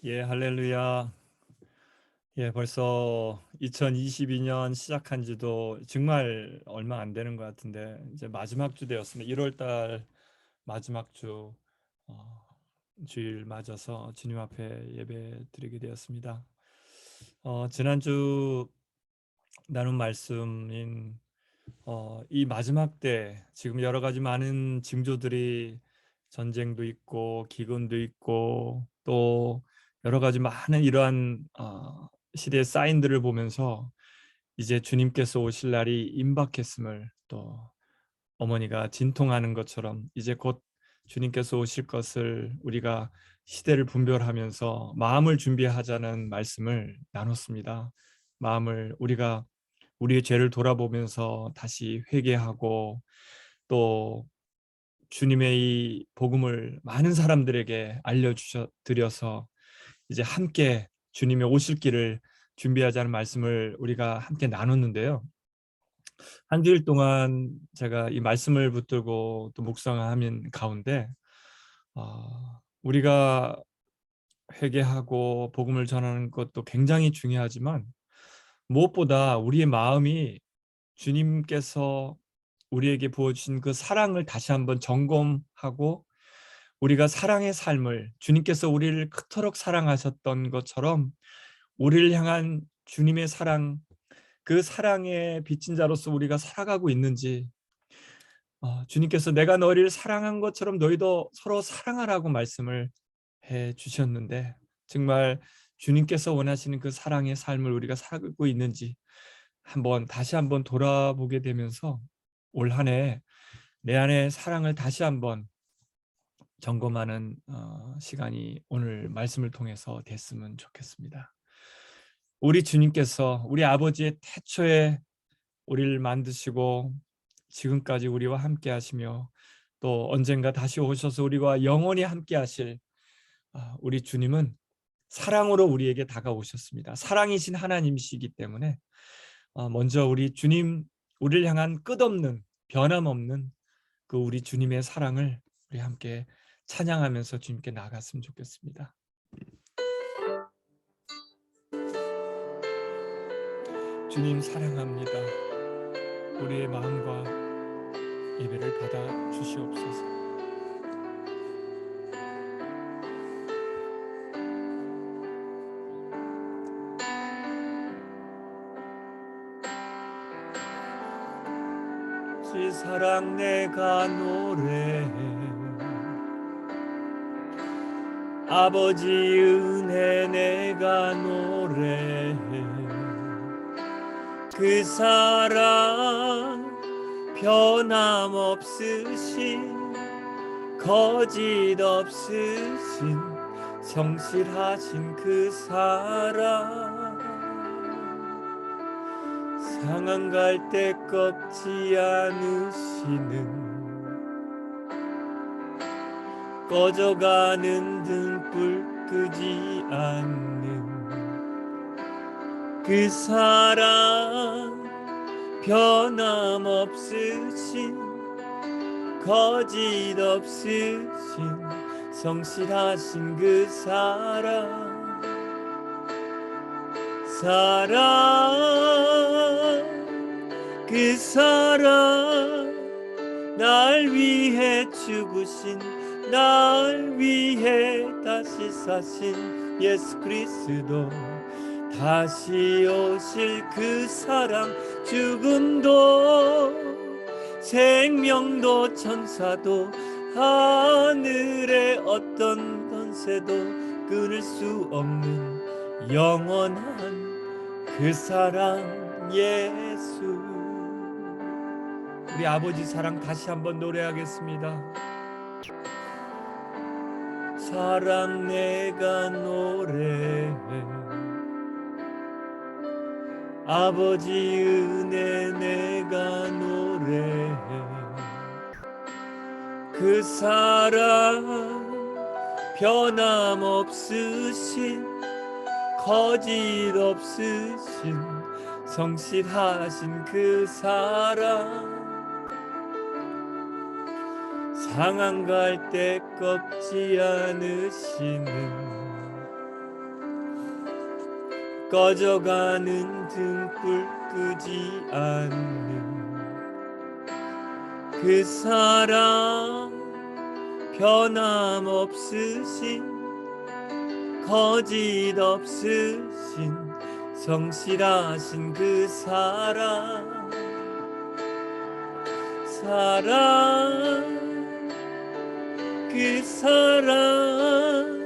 예, 할렐루야. 예, 벌써 2022년 시작한 지도 정말 얼마 안 되는 것 같은데 이제 마지막 주 되었습니다. 1월 달 마지막 주 어, 주일 맞아서 주님 앞에 예배 드리게 되었습니다. 지난주 나눈 말씀인 이 마지막 때 지금 여러 가지 많은 징조들이 전쟁도 있고 기근도 있고 또 여러 가지 많은 이러한 시대의 사인들을 보면서 이제 주님께서 오실 날이 임박했음을, 또 어머니가 진통하는 것처럼 이제 곧 주님께서 오실 것을 우리가 시대를 분별하면서 마음을 준비하자는 말씀을 나눴습니다. 마음을 우리가 우리의 죄를 돌아보면서 다시 회개하고 또 주님의 이 복음을 많은 사람들에게 드려서 이제 함께 주님의 오실 길을 준비하자는 말씀을 우리가 함께 나눴는데요. 한 주일 동안 제가 이 말씀을 붙들고 또 묵상하는 가운데 우리가 회개하고 복음을 전하는 것도 굉장히 중요하지만 무엇보다 우리의 마음이 주님께서 우리에게 부어주신 그 사랑을 다시 한번 점검하고 우리가 사랑의 삶을, 주님께서 우리를 그토록 사랑하셨던 것처럼 우리를 향한 주님의 사랑, 그 사랑의 빚진 자로서 우리가 살아가고 있는지, 주님께서 내가 너희를 사랑한 것처럼 너희도 서로 사랑하라고 말씀을 해 주셨는데 정말 주님께서 원하시는 그 사랑의 삶을 우리가 살고 있는지 다시 한번 돌아보게 되면서 올 한 해 내 안의 사랑을 다시 한번 점검하는 시간이 오늘 말씀을 통해서 됐으면 좋겠습니다. 우리 주님께서 우리 아버지의 태초에 우리를 만드시고 지금까지 우리와 함께 하시며 또 언젠가 다시 오셔서 우리와 영원히 함께 하실 우리 주님은 사랑으로 우리에게 다가오셨습니다. 사랑이신 하나님이시기 때문에 먼저 우리 주님, 우리를 향한 끝없는 변함없는 그 우리 주님의 사랑을 우리 함께 찬양하면서 주님께 나아갔으면 좋겠습니다. 주님 사랑합니다. 우리의 마음과 예배를 받아 주시옵소서. 지 사랑 내가 노래해, 아버지 은혜 내가 노래해. 그 사랑 변함없으신, 거짓 없으신, 성실하신 그 사랑, 상한 갈 때 꺾지 않으시는, 꺼져가는 등불 끄지 않는 그 사랑, 변함없으신, 거짓 없으신, 성실하신 그 사랑, 그 사랑, 날 위해 죽으신, 날 위해 다시 사신 예수 그리스도, 다시 오실 그 사랑, 죽음도 생명도 천사도 하늘의 어떤 권세도 끊을 수 없는 영원한 그 사랑 예수. 우리 아버지 사랑 다시 한번 노래하겠습니다. 사랑 내가 노래해, 아버지 은혜 내가 노래해. 그 사랑 변함없으신, 거짓 없으신, 성실하신 그 사랑, 상한 갈 때 꺾지 않으시는, 꺼져가는 등불 끄지 않는 그 사랑, 변함없으신 거짓 없으신 성실하신 그 사랑, 그 사랑,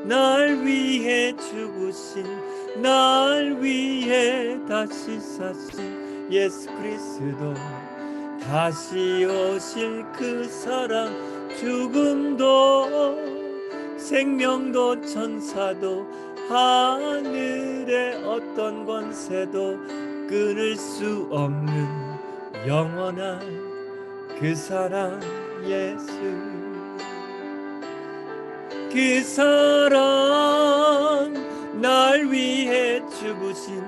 날 위해 죽으신, 날 위해 다시 사신 예수 그리스도, 다시 오실 그 사랑, 죽음도 생명도 천사도 하늘의 어떤 권세도 끊을 수 없는 영원한 그 사랑 예수, 그 사랑, 날 위해 죽으신,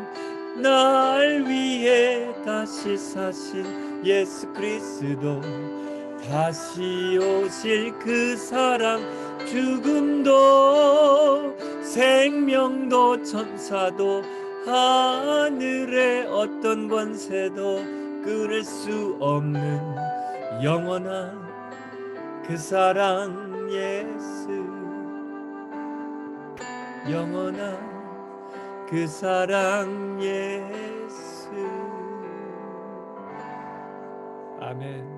날 위해 다시 사신 예수 그리스도, 다시 오실 그 사랑, 죽음도 생명도 천사도 하늘의 어떤 권세도 끊을 수 없는 영원한 그 사랑 예수, 영원한 그 사랑 예수. 아멘.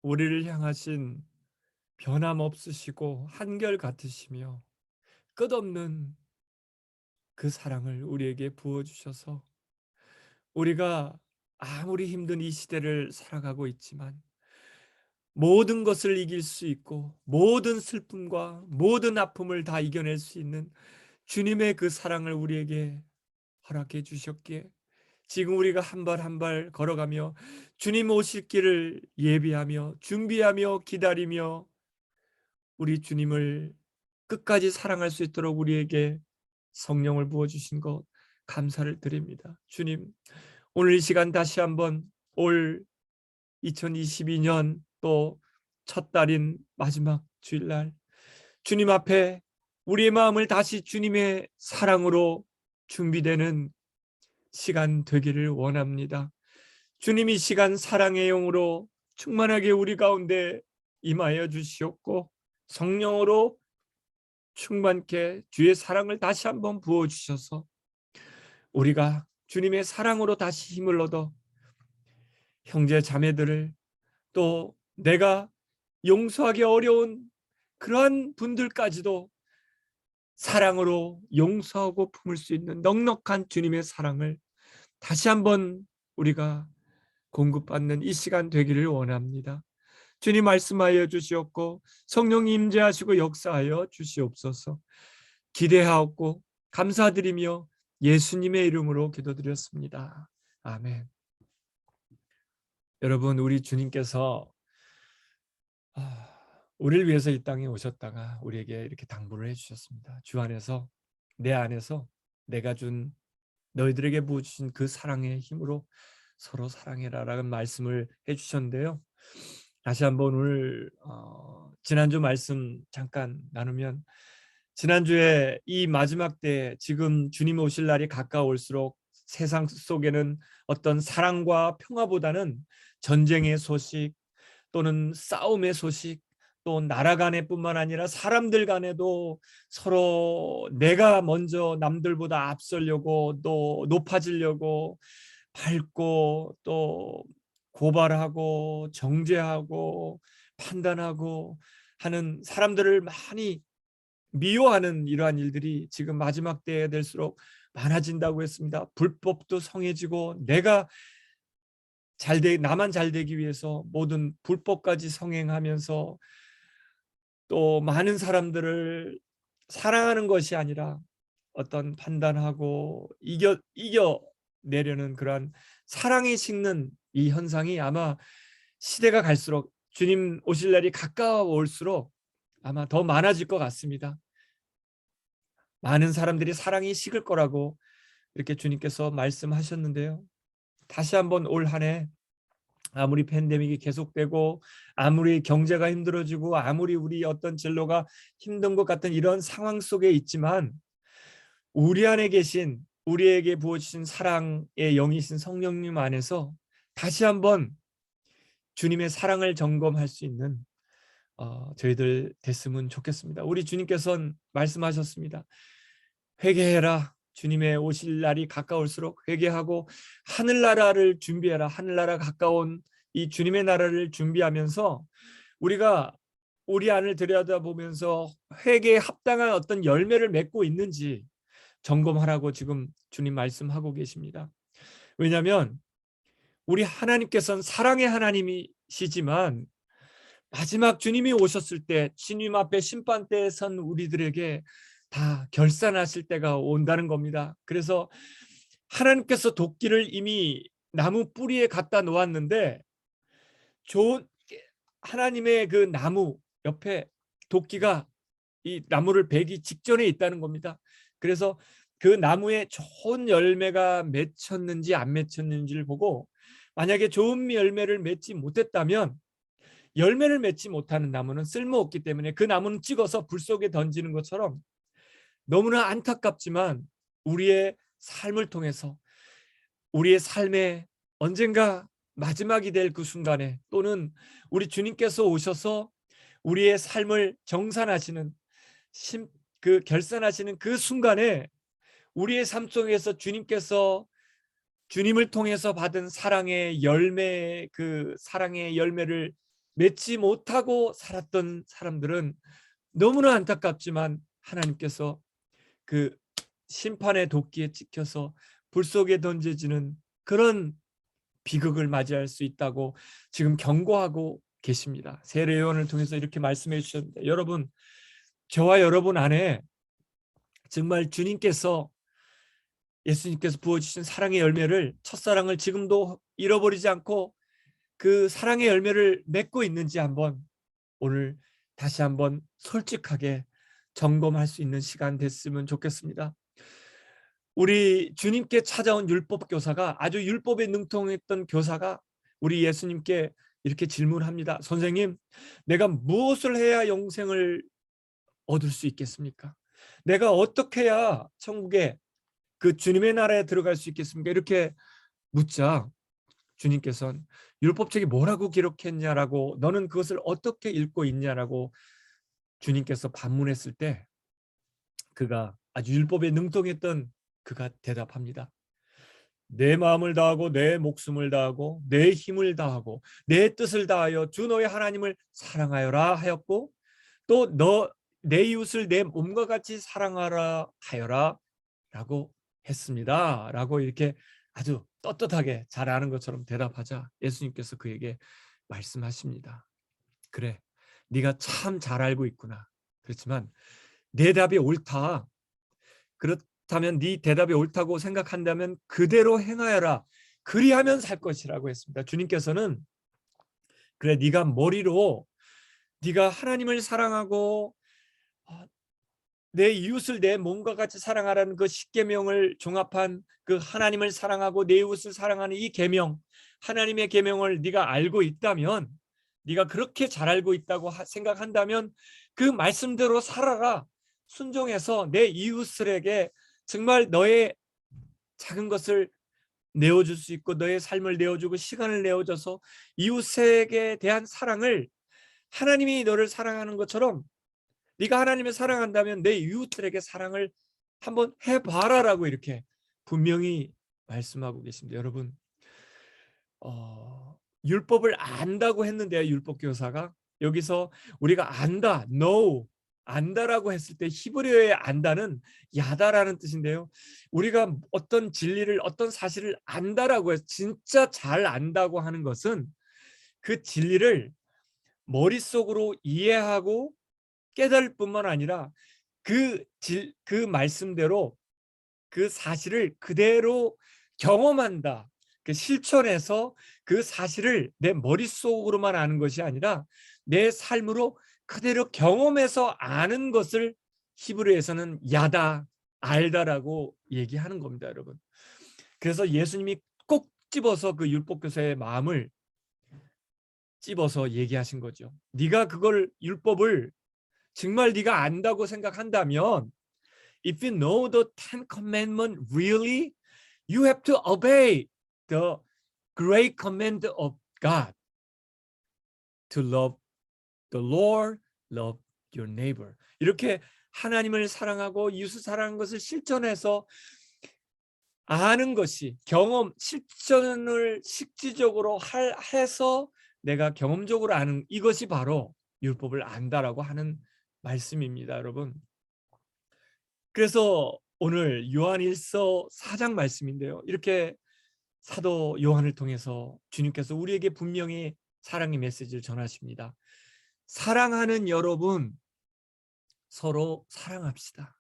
우리를 향하신 변함없으시고 한결같으시며 끝없는 그 사랑을 우리에게 부어주셔서 우리가 아무리 힘든 이 시대를 살아가고 있지만 모든 것을 이길 수 있고 모든 슬픔과 모든 아픔을 다 이겨낼 수 있는 주님의 그 사랑을 우리에게 허락해 주셨기에 지금 우리가 한 발 한 발 걸어가며 주님 오실 길을 예비하며 준비하며 기다리며 우리 주님을 끝까지 사랑할 수 있도록 우리에게 성령을 부어주신 것 감사를 드립니다. 주님, 오늘 이 시간 다시 한번 올 2022년 또 첫 달인 마지막 주일날 주님 앞에 우리의 마음을 다시 주님의 사랑으로 준비되는 시간 되기를 원합니다. 주님 이 시간 사랑의 영으로 충만하게 우리 가운데 임하여 주시옵고 성령으로 충만케 주의 사랑을 다시 한번 부어주셔서 우리가 주님의 사랑으로 다시 힘을 얻어 형제 자매들을 또 내가 용서하기 어려운 그러한 분들까지도 사랑으로 용서하고 품을 수 있는 넉넉한 주님의 사랑을 다시 한번 우리가 공급받는 이 시간 되기를 원합니다. 주님 말씀하여 주시옵고 성령 임재하시고 역사하여 주시옵소서. 기대하옵고 감사드리며 예수님의 이름으로 기도드렸습니다. 아멘. 여러분, 우리 주님께서 우리를 위해서 이 땅에 오셨다가 우리에게 이렇게 당부를 해주셨습니다. 주 안에서, 내 안에서 내가 준 너희들에게 부어주신 그 사랑의 힘으로 서로 사랑해라 라는 말씀을 해주셨는데요. 다시 한번 오늘 지난주 말씀 잠깐 나누면, 지난주에 이 마지막 때 지금 주님 오실 날이 가까울수록 세상 속에는 어떤 사랑과 평화보다는 전쟁의 소식 또는 싸움의 소식, 또 나라 간에뿐만 아니라 사람들 간에도 서로 내가 먼저 남들보다 앞서려고 또 높아지려고 밟고 또 고발하고 정죄하고 판단하고 하는 사람들을 많이 미워하는 이러한 일들이 지금 마지막 때에 될수록 많아진다고 했습니다. 불법도 성해지고 내가 나만 잘 되기 위해서 모든 불법까지 성행하면서 또 많은 사람들을 사랑하는 것이 아니라 어떤 판단하고 이겨내려는 그러한 사랑이 식는 이 현상이 아마 시대가 갈수록 주님 오실 날이 가까워올수록 아마 더 많아질 것 같습니다. 많은 사람들이 사랑이 식을 거라고 이렇게 주님께서 말씀하셨는데요. 다시 한번 올 한 해 아무리 팬데믹이 계속되고 아무리 경제가 힘들어지고 아무리 우리 어떤 진로가 힘든 것 같은 이런 상황 속에 있지만 우리 안에 계신 우리에게 부어주신 사랑의 영이신 성령님 안에서 다시 한번 주님의 사랑을 점검할 수 있는 저희들 됐으면 좋겠습니다. 우리 주님께서는 말씀하셨습니다. 회개해라. 주님의 오실 날이 가까울수록 회개하고 하늘나라를 준비해라. 하늘나라 가까운 이 주님의 나라를 준비하면서 우리가 우리 안을 들여다보면서 회개에 합당한 어떤 열매를 맺고 있는지 점검하라고 지금 주님 말씀하고 계십니다. 왜냐하면 우리 하나님께서는 사랑의 하나님이시지만 마지막 주님이 오셨을 때 주님 앞에 심판대에 선 우리들에게 다 결산하실 때가 온다는 겁니다. 그래서 하나님께서 도끼를 이미 나무 뿌리에 갖다 놓았는데 좋은 하나님의 그 나무 옆에 도끼가 이 나무를 베기 직전에 있다는 겁니다. 그래서 그 나무에 좋은 열매가 맺혔는지 안 맺혔는지를 보고 만약에 좋은 열매를 맺지 못했다면 열매를 맺지 못하는 나무는 쓸모없기 때문에 그 나무는 찍어서 불 속에 던지는 것처럼 너무나 안타깝지만 우리의 삶을 통해서 우리의 삶에 언젠가 마지막이 될 그 순간에 또는 우리 주님께서 오셔서 우리의 삶을 정산하시는 그 결산하시는 그 순간에 우리의 삶 속에서 주님께서 주님을 통해서 받은 사랑의 열매 그 사랑의 열매를 맺지 못하고 살았던 사람들은 너무나 안타깝지만 하나님께서 그 심판의 도끼에 찍혀서 불 속에 던져지는 그런 비극을 맞이할 수 있다고 지금 경고하고 계십니다. 세례 요한을 통해서 이렇게 말씀해 주셨는데 여러분 저와 여러분 안에 정말 주님께서 예수님께서 부어주신 사랑의 열매를 첫사랑을 지금도 잃어버리지 않고 그 사랑의 열매를 맺고 있는지 한번 오늘 다시 한번 솔직하게 점검할 수 있는 시간 됐으면 좋겠습니다. 우리 주님께 찾아온 율법 교사가 아주 율법에 능통했던 교사가 우리 예수님께 이렇게 질문합니다. 선생님, 내가 무엇을 해야 영생을 얻을 수 있겠습니까? 내가 어떻게 해야 천국에 그 주님의 나라에 들어갈 수 있겠습니까? 이렇게 묻자 주님께서는 율법책이 뭐라고 기록했냐라고 너는 그것을 어떻게 읽고 있냐라고 주님께서 반문했을 때 그가 아주 율법에 능통했던 그가 대답합니다. 내 마음을 다하고 내 목숨을 다하고 내 힘을 다하고 내 뜻을 다하여 주 너의 하나님을 사랑하여라 하였고 또 너 내 이웃을 내 몸과 같이 사랑하라 하여라 라고 했습니다. 라고 이렇게 아주 떳떳하게 잘 아는 것처럼 대답하자 예수님께서 그에게 말씀하십니다. 그래, 네가 참 잘 알고 있구나. 그렇지만 내 답이 옳다. 그렇다면 네 대답이 옳다고 생각한다면 그대로 행하여라. 그리하면 살 것이라고 했습니다. 주님께서는 그래, 네가 머리로 네가 하나님을 사랑하고 내 이웃을 내 몸과 같이 사랑하라는 그 십계명을 종합한 그 하나님을 사랑하고 내 이웃을 사랑하는 이 계명, 하나님의 계명을 네가 알고 있다면, 네가 그렇게 잘 알고 있다고 생각한다면 그 말씀대로 살아라. 순종해서 내 이웃들에게 정말 너의 작은 것을 내어줄 수 있고 너의 삶을 내어주고 시간을 내어줘서 이웃에게 대한 사랑을 하나님이 너를 사랑하는 것처럼 네가 하나님을 사랑한다면 내 이웃들에게 사랑을 한번 해봐라라고 이렇게 분명히 말씀하고 계십니다. 여러분 율법을 안다고 했는데요. 율법 교사가 여기서 우리가 안다, know, 안다라고 했을 때 히브리어의 안다는 야다라는 뜻인데요. 우리가 어떤 진리를 어떤 사실을 안다라고 해서 진짜 잘 안다고 하는 것은 그 진리를 머릿속으로 이해하고 깨달을 뿐만 아니라 그 말씀대로 그 사실을 그대로 경험한다. 그 실천해서 그 사실을 내 머릿속으로만 아는 것이 아니라 내 삶으로 그대로 경험해서 아는 것을 히브리에서는 야다, 알다라고 얘기하는 겁니다, 여러분. 그래서 예수님이 꼭 집어서 그 율법교사의 마음을 찝어서 얘기하신 거죠. 네가 그걸 율법을 정말 네가 안다고 생각한다면 if you know the Ten Commandments really, you have to obey the great command of God to love the Lord, love your neighbor. 이렇게 하나님을 사랑하고 이웃을 사랑하는 것을 실천해서 아는 것이 경험, 실천을 실질적으로 해서 내가 경험적으로 아는 이것이 바로 율법을 안다라고 하는 말씀입니다, 여러분. 그래서 오늘 요한일서 4장 말씀인데요. 이렇게 사도 요한을 통해서 주님께서 우리에게 분명히 사랑의 메시지를 전하십니다. 사랑하는 여러분, 서로 사랑합시다.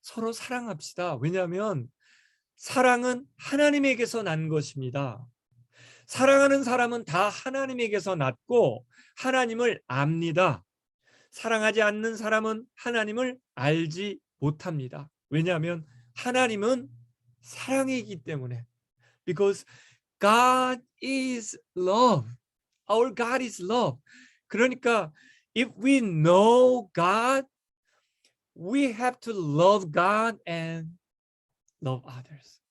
서로 사랑합시다. 왜냐하면 사랑은 하나님에게서 난 것입니다. 사랑하는 사람은 다 하나님에게서 났고 하나님을 압니다. 사랑하지 않는 사람은 하나님을 알지 못합니다. 왜냐하면 하나님은 사랑이기 때문에. Because God is love. Our God is love. 그러니까 if we know God, we have to love God and love others.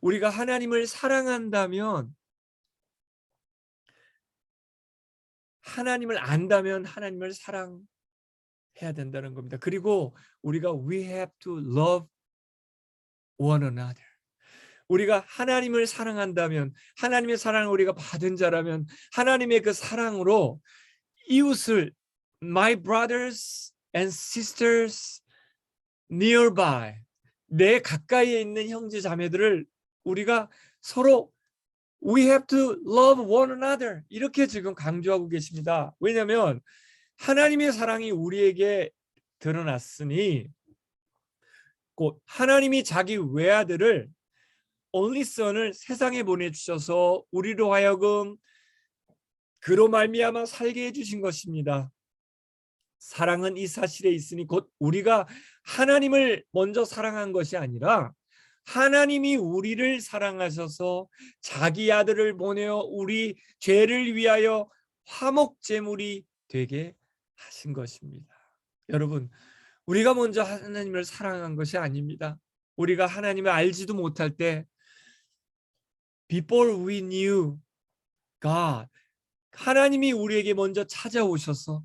우리가 하나님을 사랑한다면, 하나님을 안다면 하나님을 사랑해야 된다는 겁니다. 그리고 우리가 we have to love one another. 우리가 하나님을 사랑한다면, 하나님의 사랑을 우리가 받은 자라면 하나님의 그 사랑으로 이웃을 my brothers and sisters nearby, 내 가까이에 있는 형제 자매들을 우리가 서로 we have to love one another 이렇게 지금 강조하고 계십니다. 왜냐하면 하나님의 사랑이 우리에게 드러났으니 곧 하나님이 자기 외아들을 only son을 세상에 보내주셔서 우리로 하여금 그로 말미암아 살게 해주신 것입니다. 사랑은 이 사실에 있으니 곧 우리가 하나님을 먼저 사랑한 것이 아니라 하나님이 우리를 사랑하셔서 자기 아들을 보내어 우리 죄를 위하여 화목제물이 되게 하신 것입니다. 여러분, 우리가 먼저 하나님을 사랑한 것이 아닙니다. 우리가 하나님을 알지도 못할 때 Before we knew God, 하나님이 우리에게 먼저 찾아오셔서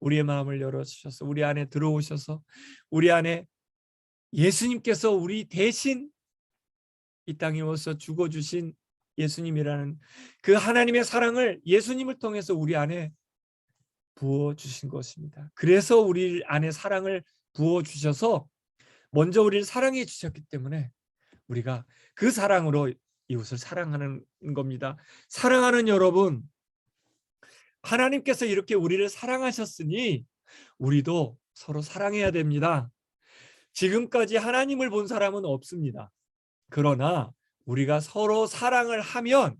우리의 마음을 열어주셔서 우리 안에 들어오셔서 우리 안에 예수님께서 우리 대신 이 땅에 와서 죽어주신 예수님이라는 그 하나님의 사랑을 예수님을 통해서 우리 안에 부어주신 것입니다. 그래서 우리 안에 사랑을 부어주셔서 먼저 우리를 사랑해 주셨기 때문에 우리가 그 사랑으로 이웃을 사랑하는 겁니다. 사랑하는 여러분, 하나님께서 이렇게 우리를 사랑하셨으니 우리도 서로 사랑해야 됩니다. 지금까지 하나님을 본 사람은 없습니다. 그러나 우리가 서로 사랑을 하면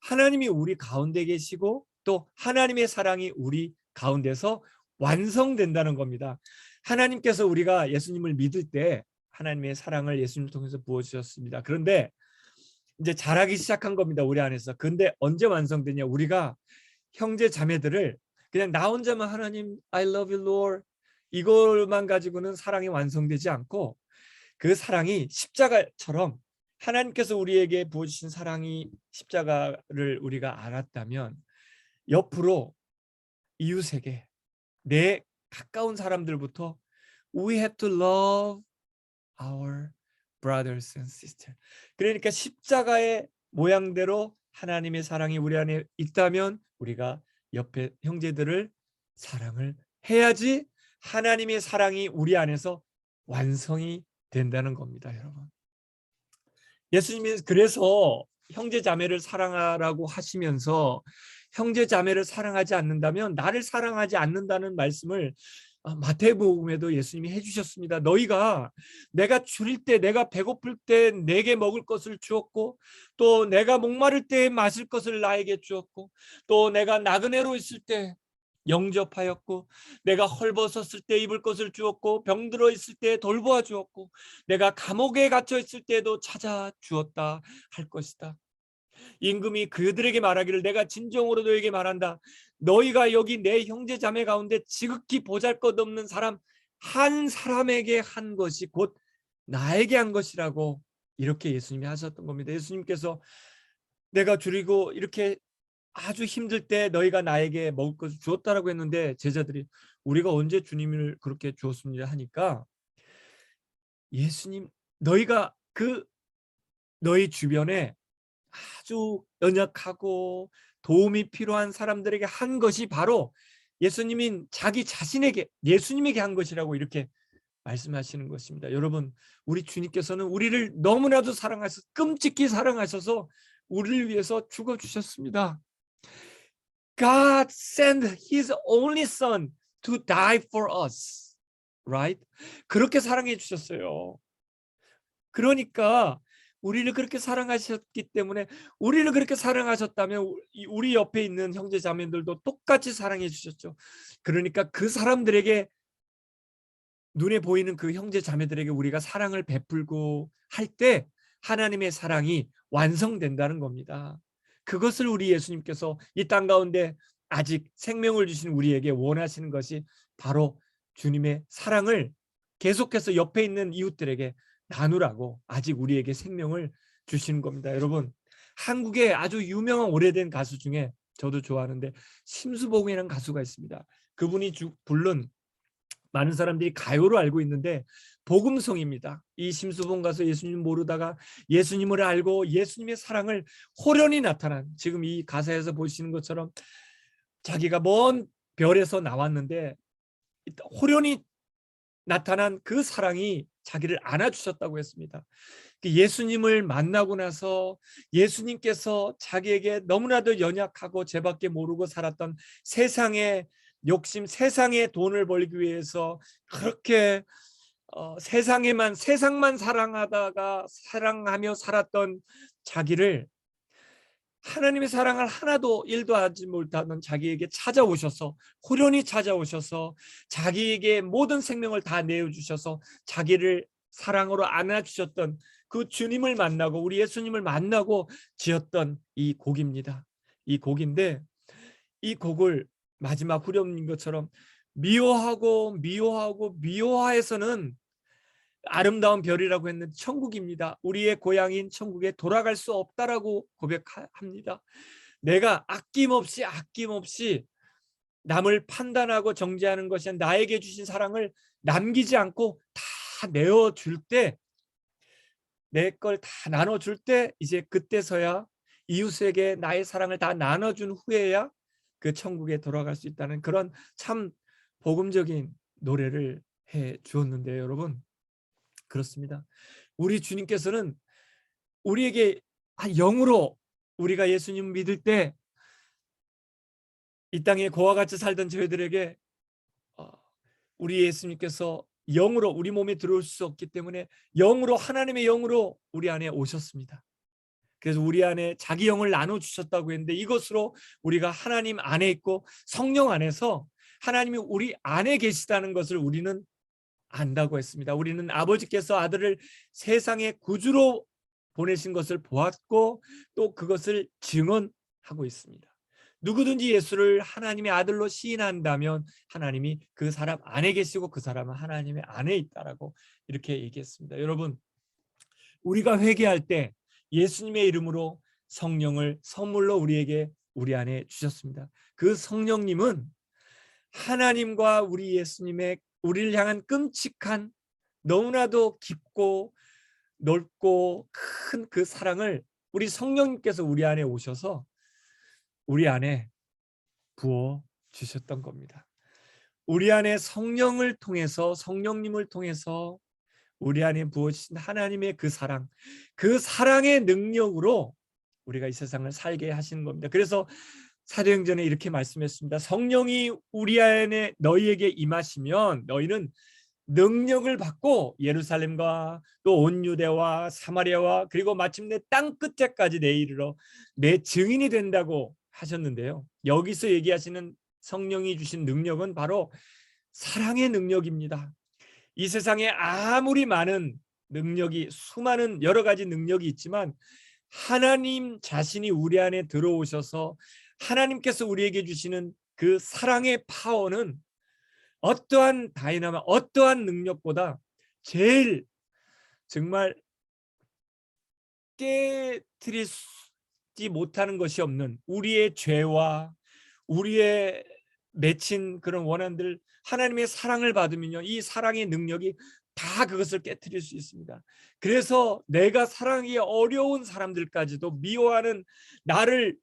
하나님이 우리 가운데 계시고 또 하나님의 사랑이 우리 가운데서 완성된다는 겁니다. 하나님께서 우리가 예수님을 믿을 때 하나님의 사랑을 예수님을 통해서 부어주셨습니다. 그런데 이제 자라기 시작한 겁니다. 우리 안에서. 근데 언제 완성되냐? 우리가 형제 자매들을 그냥 나 혼자만 하나님 I love you Lord 이걸만 가지고는 사랑이 완성되지 않고 그 사랑이 십자가처럼 하나님께서 우리에게 부어주신 사랑이 십자가를 우리가 알았다면 옆으로 이웃에게 내 가까운 사람들부터 we have to love our brothers and sisters. 그러니까 십자가의 모양대로 하나님의 사랑이 우리 안에 있다면 우리가 옆에 형제들을 사랑을 해야지 하나님의 사랑이 우리 안에서 완성이 된다는 겁니다, 여러분. 예수님이 그래서 형제 자매를 사랑하라고 하시면서 형제 자매를 사랑하지 않는다면 나를 사랑하지 않는다는 말씀을 마태복음에도 예수님이 해주셨습니다. 너희가 내가 줄일 때, 내가 배고플 때 내게 먹을 것을 주었고 또 내가 목마를 때 마실 것을 나에게 주었고 또 내가 나그네로 있을 때 영접하였고 내가 헐벗었을 때 입을 것을 주었고 병들어 있을 때 돌보아 주었고 내가 감옥에 갇혀 있을 때도 찾아 주었다 할 것이다. 임금이 그들에게 말하기를 내가 진정으로 너에게 말한다. 너희가 여기 내 형제 자매 가운데 지극히 보잘것없는 사람 한 사람에게 한 것이 곧 나에게 한 것이라고 이렇게 예수님이 하셨던 겁니다. 예수님께서 내가 줄이고 이렇게 아주 힘들 때 너희가 나에게 먹을 것을 주었다라고 했는데 제자들이 우리가 언제 주님을 그렇게 주었습니다 하니까 예수님 너희가 너희 주변에 아주 연약하고 도움이 필요한 사람들에게 한 것이 바로 예수님인 자기 자신에게 예수님에게 한 것이라고 이렇게 말씀하시는 것입니다. 여러분, 우리 주님께서는 우리를 너무나도 사랑하셔서 끔찍히 사랑하셔서 우리를 위해서 죽어 주셨습니다. God sent His only Son to die for us, right? 그렇게 사랑해 주셨어요. 그러니까 우리를 그렇게 사랑하셨기 때문에 우리를 그렇게 사랑하셨다면 우리 옆에 있는 형제 자매들도 똑같이 사랑해 주셨죠. 그러니까 그 사람들에게 눈에 보이는 그 형제 자매들에게 우리가 사랑을 베풀고 할 때 하나님의 사랑이 완성된다는 겁니다. 그것을 우리 예수님께서 이 땅 가운데 아직 생명을 주신 우리에게 원하시는 것이 바로 주님의 사랑을 계속해서 옆에 있는 이웃들에게 나누라고 아직 우리에게 생명을 주시는 겁니다. 여러분, 한국에 아주 유명한 오래된 가수 중에 저도 좋아하는데 심수봉이라는 가수가 있습니다. 그분이 부른 많은 사람들이 가요로 알고 있는데 복음송입니다. 이 심수봉 가수 예수님 모르다가 예수님을 알고 예수님의 사랑을 호련히 나타난 지금 이 가사에서 보시는 것처럼 자기가 먼 별에서 나왔는데 호련히 나타난 그 사랑이 자기를 안아주셨다고 했습니다. 예수님을 만나고 나서 예수님께서 자기에게 너무나도 연약하고 죄밖에 모르고 살았던 세상의 욕심, 세상의 돈을 벌기 위해서 그렇게 세상만 사랑하며 살았던 자기를 하나님의 사랑을 하나도 일도 하지 못하는 자기에게 찾아오셔서 호련히 찾아오셔서 자기에게 모든 생명을 다 내어주셔서 자기를 사랑으로 안아주셨던 그 주님을 만나고 우리 예수님을 만나고 지었던 이 곡입니다. 이 곡인데 이 곡을 마지막 후렴인 것처럼 미워해서는 아름다운 별이라고 했는데 천국입니다. 우리의 고향인 천국에 돌아갈 수 없다라고 고백합니다. 내가 아낌없이 남을 판단하고 정죄하는 것이 나에게 주신 사랑을 남기지 않고 다 내어줄 때, 내 걸 다 나눠줄 때 이제 그때서야 이웃에게 나의 사랑을 다 나눠준 후에야 그 천국에 돌아갈 수 있다는 그런 참 복음적인 노래를 해 주었는데요. 여러분, 그렇습니다. 우리 주님께서는 우리에게 영으로 우리가 예수님 믿을 때 이 땅에 고와 같이 살던 저희들에게 우리 예수님께서 영으로 우리 몸에 들어올 수 없기 때문에 영으로 하나님의 영으로 우리 안에 오셨습니다. 그래서 우리 안에 자기 영을 나눠주셨다고 했는데 이것으로 우리가 하나님 안에 있고 성령 안에서 하나님이 우리 안에 계시다는 것을 우리는 안다고 했습니다. 우리는 아버지께서 아들을 세상의 구주로 보내신 것을 보았고 또 그것을 증언하고 있습니다. 누구든지 예수를 하나님의 아들로 시인한다면 하나님이 그 사람 안에 계시고 그 사람은 하나님의 안에 있다라고 이렇게 얘기했습니다. 여러분, 우리가 회개할 때 예수님의 이름으로 성령을 선물로 우리 안에 주셨습니다. 그 성령님은 하나님과 우리 예수님의 우리를 향한 끔찍한 너무나도 깊고 넓고 큰 그 사랑을 우리 성령님께서 우리 안에 오셔서 우리 안에 부어 주셨던 겁니다. 우리 안에 성령님을 통해서 우리 안에 부어주신 하나님의 그 사랑, 그 사랑의 능력으로 우리가 이 세상을 살게 하시는 겁니다. 그래서 사도행전에 이렇게 말씀했습니다. 성령이 우리 안에 너희에게 임하시면 너희는 능력을 받고 예루살렘과 또 온 유대와 사마리아와 그리고 마침내 땅 끝에까지 이르러 내 증인이 된다고 하셨는데요. 여기서 얘기하시는 성령이 주신 능력은 바로 사랑의 능력입니다. 이 세상에 아무리 많은 능력이 수많은 여러 가지 능력이 있지만 하나님 자신이 우리 안에 들어오셔서 하나님께서 우리에게 주시는 그 사랑의 파워는 어떠한 다이나마, 어떠한 능력보다 제일 정말 깨트리지 못하는 것이 없는 우리의 죄와 우리의 맺힌 그런 원한들, 하나님의 사랑을 받으면요, 이 사랑의 능력이 다 그것을 깨트릴 수 있습니다. 그래서 내가 사랑이 어려운 사람들까지도, 미워하는, 나를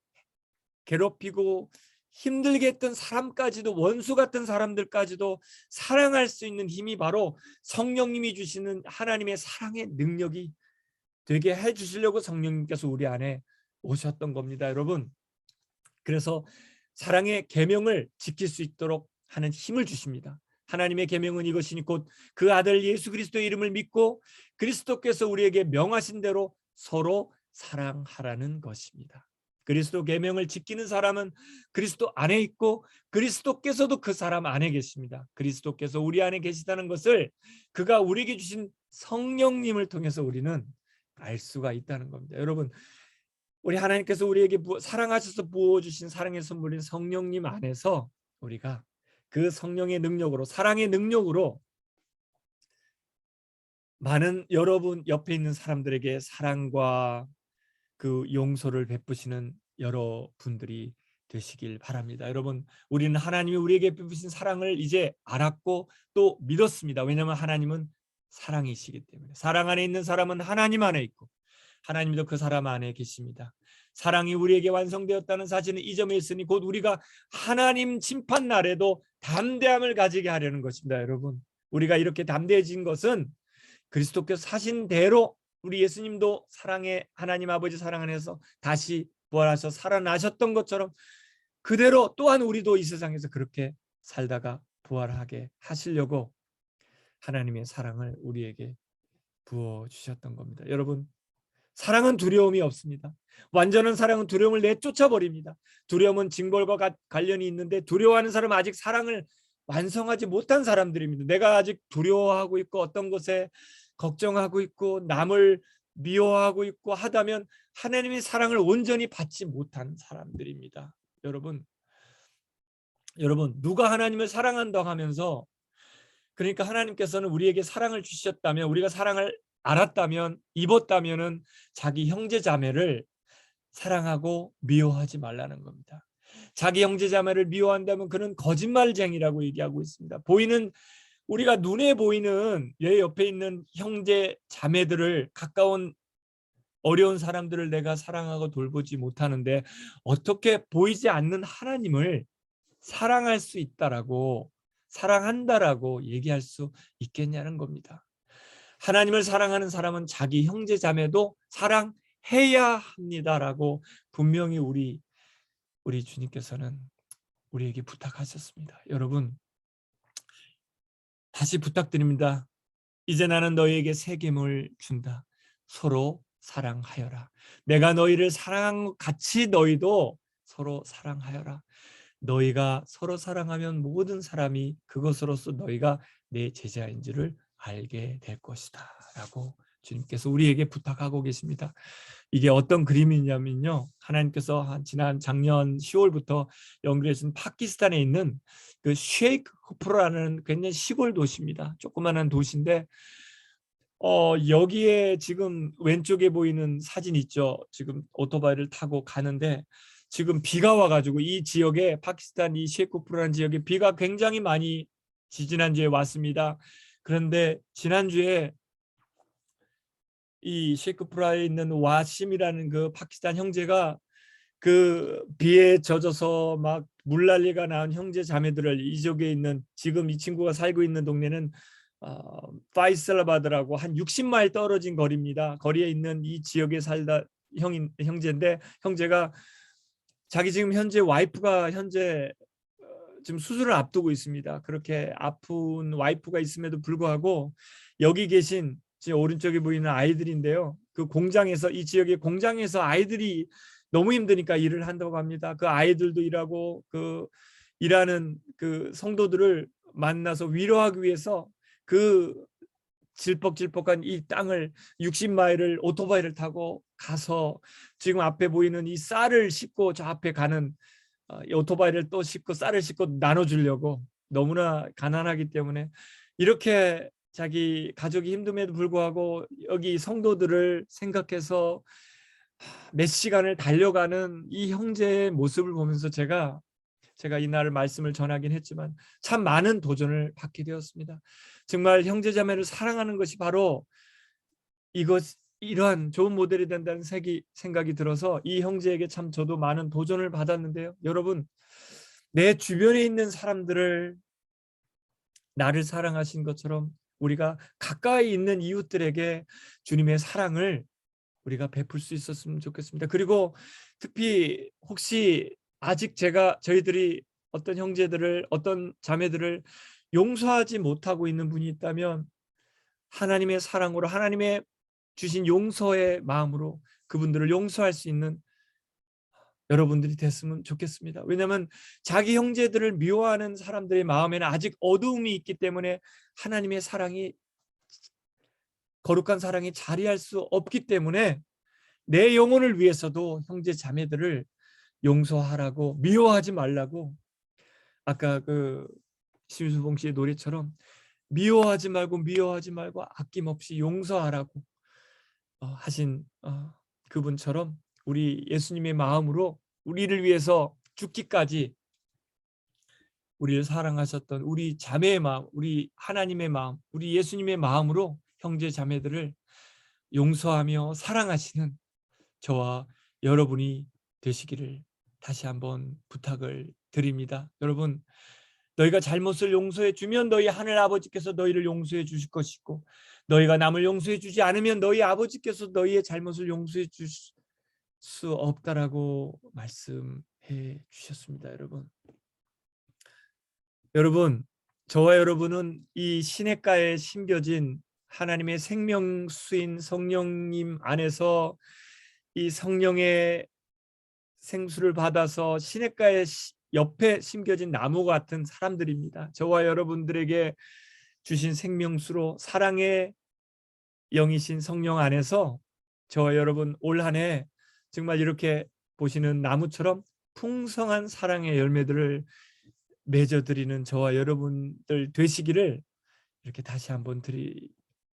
괴롭히고 힘들게 했던 사람까지도, 원수 같은 사람들까지도 사랑할 수 있는 힘이 바로 성령님이 주시는 하나님의 사랑의 능력이 되게 해주시려고 성령님께서 우리 안에 오셨던 겁니다, 여러분. 그래서 사랑의 계명을 지킬 수 있도록 하는 힘을 주십니다. 하나님의 계명은 이것이니 곧 그 아들 예수 그리스도의 이름을 믿고 그리스도께서 우리에게 명하신 대로 서로 사랑하라는 것입니다. 그리스도 계명을 지키는 사람은 그리스도 안에 있고 그리스도께서도 그 사람 안에 계십니다. 그리스도께서 우리 안에 계시다는 것을 그가 우리에게 주신 성령님을 통해서 우리는 알 수가 있다는 겁니다. 여러분, 우리 하나님께서 우리에게 사랑하셔서 부어주신 사랑의 선물인 성령님 안에서 우리가 그 성령의 능력으로, 사랑의 능력으로 많은, 여러분 옆에 있는 사람들에게 사랑과 그 용서를 베푸시는 여러분들이 되시길 바랍니다. 여러분, 우리는 하나님이 우리에게 베푸신 사랑을 이제 알았고 또 믿었습니다. 왜냐하면 하나님은 사랑이시기 때문에. 사랑 안에 있는 사람은 하나님 안에 있고 하나님도 그 사람 안에 계십니다. 사랑이 우리에게 완성되었다는 사실은 이 점에 있으니 곧 우리가 하나님 심판 날에도 담대함을 가지게 하려는 것입니다. 여러분, 우리가 이렇게 담대해진 것은 그리스도께서 사신 대로 우리 예수님도 사랑의 하나님 아버지 사랑 안에서 다시 부활하셔서 살아나셨던 것처럼 그대로 또한 우리도 이 세상에서 그렇게 살다가 부활하게 하시려고 하나님의 사랑을 우리에게 부어주셨던 겁니다. 여러분, 사랑은 두려움이 없습니다. 완전한 사랑은 두려움을 내쫓아버립니다. 두려움은 징벌과 관련이 있는데 두려워하는 사람은 아직 사랑을 완성하지 못한 사람들입니다. 내가 아직 두려워하고 있고 어떤 것에 걱정하고 있고 남을 미워하고 있고 하다면 하나님의 사랑을 온전히 받지 못한 사람들입니다. 여러분, 누가 하나님을 사랑한다고 하면서, 그러니까 하나님께서는 우리에게 사랑을 주셨다면, 우리가 사랑을 알았다면, 입었다면은 자기 형제 자매를 사랑하고 미워하지 말라는 겁니다. 자기 형제 자매를 미워한다면 그는 거짓말쟁이라고 얘기하고 있습니다. 보이는, 우리가 눈에 보이는 내 옆에 있는 형제 자매들을, 가까운 어려운 사람들을 내가 사랑하고 돌보지 못하는데 어떻게 보이지 않는 하나님을 사랑할 수 있다라고, 사랑한다라고 얘기할 수 있겠냐는 겁니다. 하나님을 사랑하는 사람은 자기 형제 자매도 사랑해야 합니다라고 분명히 우리 주님께서는 우리에게 부탁하셨습니다. 여러분, 다시 부탁드립니다. 이제 나는 너희에게 새 계명을 준다. 서로 사랑하여라. 내가 너희를 사랑한 것 같이 너희도 서로 사랑하여라. 너희가 서로 사랑하면 모든 사람이 그것으로서 너희가 내 제자인 줄을 알게 될 것이다 라고 주님께서 우리에게 부탁하고 계십니다. 이게 어떤 그림이냐면요, 하나님께서 지난 작년 10월부터 연결해준 파키스탄에 있는 그 쉐이크쿠프라는 굉장히 시골 도시입니다. 조그마한 도시인데 여기에 지금 왼쪽에 보이는 사진 있죠. 지금 오토바이를 타고 가는데 지금 비가 와가지고 이 지역에, 파키스탄 이 쉐이크쿠프라는 지역에 비가 굉장히 많이 지지난주에 왔습니다. 그런데 지난주에 이 쉐이크푸라에 있는 와심이라는 그 파키스탄 형제가 그 비에 젖어서 막 물난리가 난 형제 자매들을, 이 지역에 있는, 지금 이 친구가 살고 있는 동네는 파이슬라바드라고 한 60마일 떨어진 거리입니다. 거리에 있는 이 지역에 살다 형제인데, 형제가 자기 지금 현재 와이프가 현재 지금 수술을 앞두고 있습니다. 그렇게 아픈 와이프가 있음에도 불구하고 여기 계신 제 오른쪽에 보이는 아이들인데요, 그 공장에서, 이 지역의 공장에서 아이들이 너무 힘드니까 일을 한다고 합니다. 그 아이들도 일하고 그 일하는 그 성도들을 만나서 위로하기 위해서 그 질퍽질퍽한 이 땅을 60마일을 오토바이를 타고 가서 지금 앞에 보이는 이 쌀을 싣고 저 앞에 가는 이 오토바이를 또 싣고 쌀을 싣고 나눠주려고 너무나 가난하기 때문에 이렇게 자기 가족이 힘듦에도 불구하고 여기 성도들을 생각해서 몇 시간을 달려가는 이 형제의 모습을 보면서 제가 이날 말씀을 전하긴 했지만 참 많은 도전을 받게 되었습니다. 정말 형제자매를 사랑하는 것이 바로 이러한 좋은 모델이 된다는 생각이 들어서 이 형제에게 참 저도 많은 도전을 받았는데요. 여러분, 내 주변에 있는 사람들을 나를 사랑하신 것처럼 우리가 가까이 있는 이웃들에게 주님의 사랑을 우리가 베풀 수 있었으면 좋겠습니다. 그리고 특히 혹시 아직 저희들이 어떤 형제들을, 어떤 자매들을 용서하지 못하고 있는 분이 있다면 하나님의 사랑으로, 하나님의 주신 용서의 마음으로 그분들을 용서할 수 있는 여러분들이 됐으면 좋겠습니다. 왜냐하면 자기 형제들을 미워하는 사람들의 마음에는 아직 어두움이 있기 때문에 하나님의 사랑이, 거룩한 사랑이 자리할 수 없기 때문에 내 영혼을 위해서도 형제 자매들을 용서하라고, 미워하지 말라고, 아까 그 심수봉 씨의 노래처럼 미워하지 말고 아낌없이 용서하라고 하신 그분처럼 우리 예수님의 마음으로 우리를 위해서 죽기까지 우리를 사랑하셨던 우리 자매의 마음, 우리 하나님의 마음, 우리 예수님의 마음으로 형제 자매들을 용서하며 사랑하시는 저와 여러분이 되시기를 다시 한번 부탁을 드립니다. 여러분, 너희가 잘못을 용서해 주면 너희 하늘 아버지께서 너희를 용서해 주실 것이고, 너희가 남을 용서해 주지 않으면 너희 아버지께서 너희의 잘못을 용서해 주실 수 없다라고 말씀해 주셨습니다. 여러분, 저와 여러분은 이 시냇가에 심겨진 하나님의 생명수인 성령님 안에서 이 성령의 생수를 받아서 시냇가의 옆에 심겨진 나무 같은 사람들입니다. 저와 여러분들에게 주신 생명수로 사랑의 영이신 성령 안에서 저와 여러분 올 한 해 정말 이렇게 보시는 나무처럼 풍성한 사랑의 열매들을 맺어드리는 저와 여러분들 되시기를 이렇게 다시 한번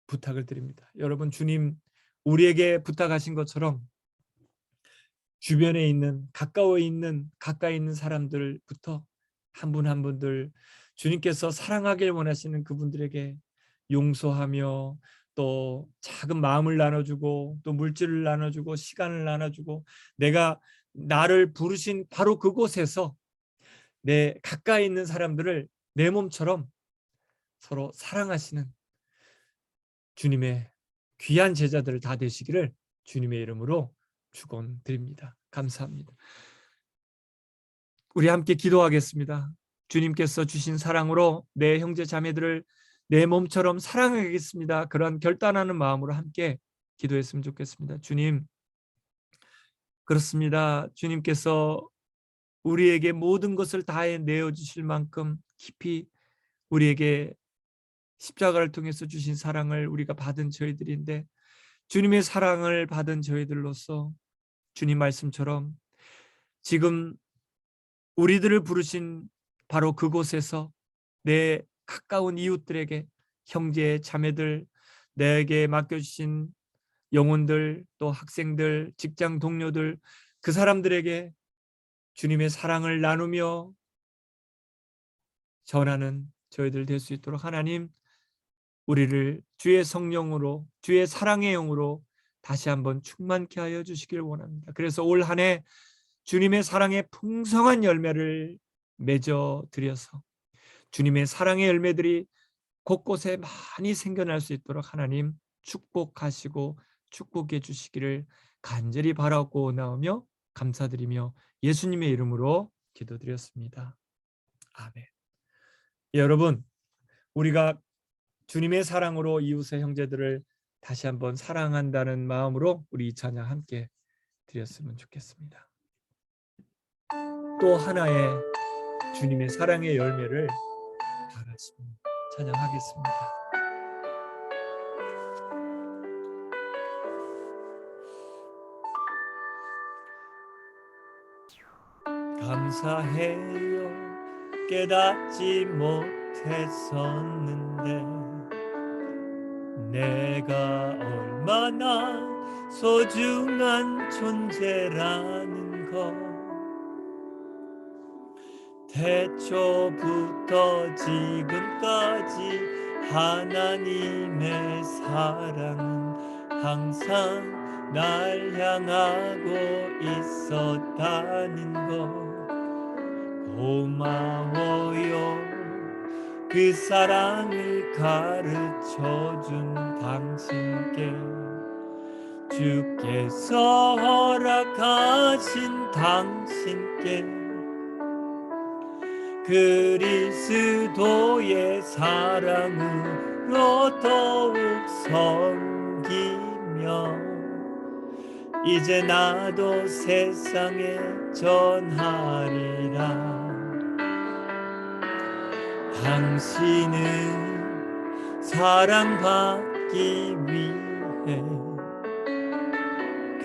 부탁을 드립니다. 여러분, 주님 우리에게 부탁하신 것처럼 주변에 있는, 가까이 있는 사람들부터 한 분 한 분들 주님께서 사랑하길 원하시는 그분들에게 용서하며 또 작은 마음을 나눠주고 또 물질을 나눠주고 시간을 나눠주고 내가 나를 부르신 바로 그곳에서 내 가까이 있는 사람들을 내 몸처럼 서로 사랑하시는 주님의 귀한 제자들 다 되시기를 주님의 이름으로 축원드립니다. 감사합니다. 우리 함께 기도하겠습니다. 주님께서 주신 사랑으로 내 형제 자매들을 내 몸처럼 사랑하겠습니다. 그런 결단하는 마음으로 함께 기도했으면 좋겠습니다. 주님, 그렇습니다. 주님께서 우리에게 모든 것을 다해 내어주실 만큼 깊이 우리에게 십자가를 통해서 주신 사랑을 우리가 받은 저희들인데, 주님의 사랑을 받은 저희들로서 주님 말씀처럼 지금 우리들을 부르신 바로 그곳에서 내 가까운 이웃들에게, 형제 자매들, 내게 맡겨주신 영혼들, 또 학생들, 직장 동료들, 그 사람들에게 주님의 사랑을 나누며 전하는 저희들 될 수 있도록 하나님, 우리를 주의 성령으로, 주의 사랑의 영으로 다시 한번 충만케 하여 주시길 원합니다. 그래서 올 한 해 주님의 사랑의 풍성한 열매를 맺어 드려서 주님의 사랑의 열매들이 곳곳에 많이 생겨날 수 있도록 하나님 축복하시고 축복해 주시기를 간절히 바라고 나오며 감사드리며 예수님의 이름으로 기도드렸습니다. 아멘. 여러분, 우리가 주님의 사랑으로 이웃의 형제들을 다시 한번 사랑한다는 마음으로 우리 이 찬양 함께 드렸으면 좋겠습니다. 또 하나의 주님의 사랑의 열매를 바라시며 찬양하겠습니다. 감사해요. 깨닫지 못했었는데 내가 얼마나 소중한 존재라는 것 태초부터 지금까지 하나님의 사랑은 항상 날 향하고 있었다는 것 고마워요. 그 사랑을 가르쳐준 당신께 주께서 허락하신 당신께 그리스도의 사랑으로 더욱 섬기며 이제 나도 세상에 전하리라. 당신은 사랑받기 위해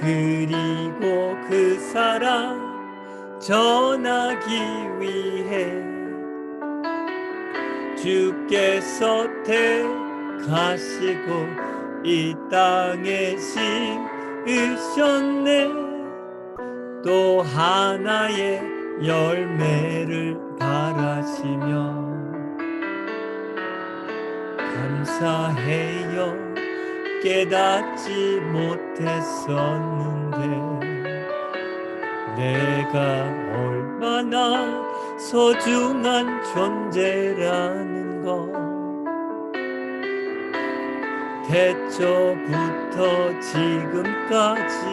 그리고 그 사랑 전하기 위해 주께서 택하시고 이 땅에 심으셨네. 또 하나의 열매를 바라시며 감사해요. 깨닫지 못했었는데 내가 얼마나 소중한 존재라는 것 태초부터 지금까지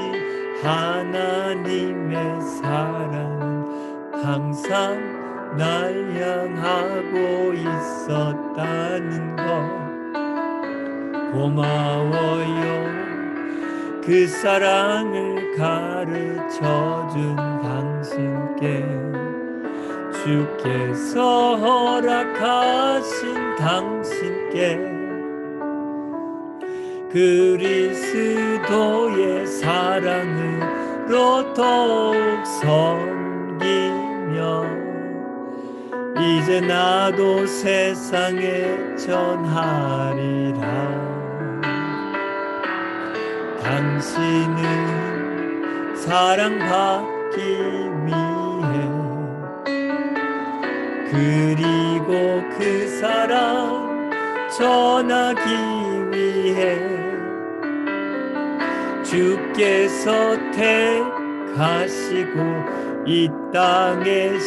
하나님의 사랑은 항상 날 향하고 있었다는 것 고마워요. 그 사랑을 가르쳐준 당신께 주께서 허락하신 당신께 그리스도의 사랑으로 더욱 섬기며 이제 나도 세상에 전하리라. 당신은 사랑받기 위해 그리고 그 사랑 전하기 위해 주께서 택하시고 이 땅에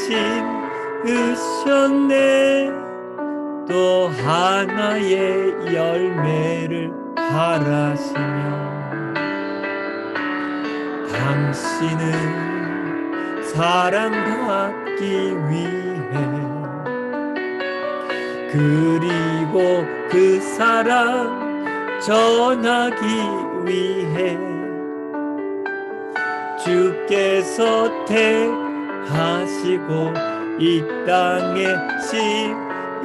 심으셨네. 또 하나의 열매를 바라시며 당신은 사랑받기 위해 그리고 그 사랑 전하기 위해 주께서 택하시고 이 땅에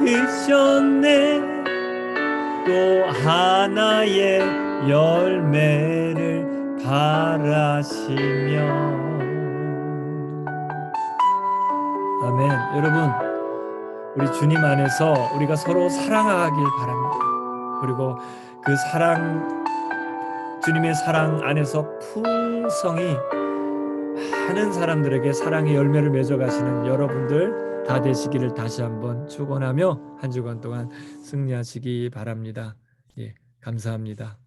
심으셨네. 또 하나의 열매를 바라시며 아멘. 여러분 우리 주님 안에서 우리가 서로 사랑하길 바랍니다. 그리고 그 사랑 주님의 사랑 안에서 풍성히 많은 사람들에게 사랑의 열매를 맺어가시는 여러분들 다 되시기를 다시 한번 축원하며 한 주간 동안 승리하시기 바랍니다. 예, 감사합니다.